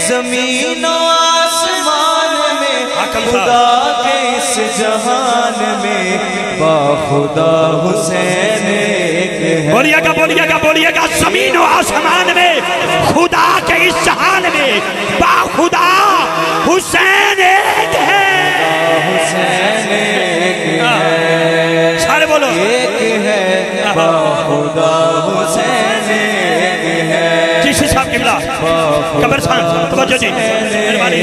ज़मीन और आसमान में खुदा के इस जहान में बाखुदा हुसैन एक है। बोलिएगा ज़मीन और आसमान में खुदा के इस जहान में बाखुदा हुसैन एक है। हुसैन एक है, सारे बोलो एक है, बाखुदा हुसैन एक है। जी साहब किबला कब्रस्तान तवज्जो जी मेहरबानी।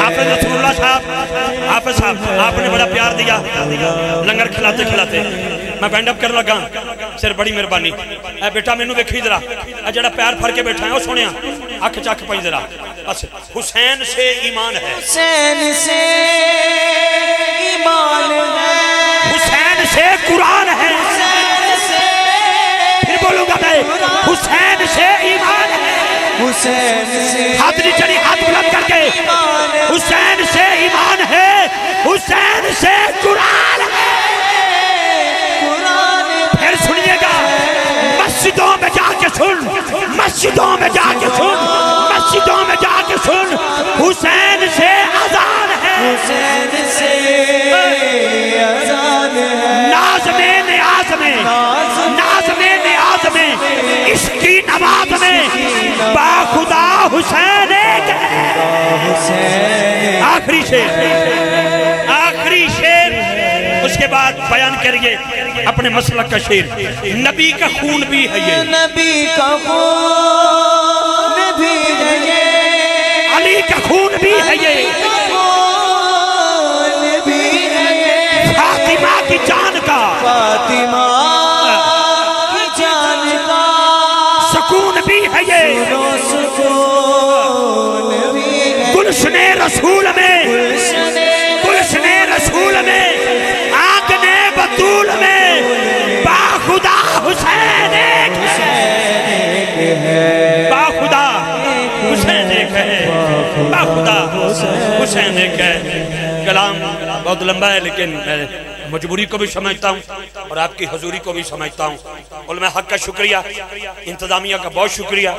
हाफिज रसूलुल्लाह साहब, हाफिज साहब आपने बड़ा प्यार दिया लंगर खिलाते खिलाते मैं बैंड अप कर लगा, सिर बड़ी मेहरबानी। ए बेटा मैनू वेखी जरा, जरा पैर फड़ के बैठा है वो सुनिया अख चक पई जरा। बस हुसैन से ईमान है, हुसैन से ईमान है, हुसैन से कुरान है, हुसैन से फिर बोलूंगा मैं हुसैन से ईमान है, हुसैन से हाथ नीचे हाथ बुलंद करके हुसैन से ईमान है, हुसैन से कुरान है। फिर सुनिएगा मस्जिदों में जाके सुन, मस्जिदों में जाके सुन, मस्जिदों में जाके सुन, हुसैन से अजान है, हुसैन से अजान है। नाज में नियाज में, नाज में नियाज में, इसकी नमाज में बाखुदा हुसैन एक है। आखिरी शेर, आखिरी शेर, उसके बाद बयान करिए अपने मसलक का शेर। नबी का खून भी है ये, नबी का खून भी है ये, अली का खून भी है ये, खून भी है ये, फातिमा की जान का, फातिमा की जान का सुकून भी है ये, सुकून भी है। गुलशने रसूल में, गुलशने रसूल में, आंगने बतूल में बाखुदा हुसैन एक है, बाखुदा हुसैन एक है, बाखुदा हुसैन एक है। कलाम बहुत लंबा है लेकिन मैं मजबूरी को भी समझता हूँ और आपकी हजूरी को भी समझता हूँ। उलमा हक का शुक्रिया, इंतजामिया का बहुत शुक्रिया।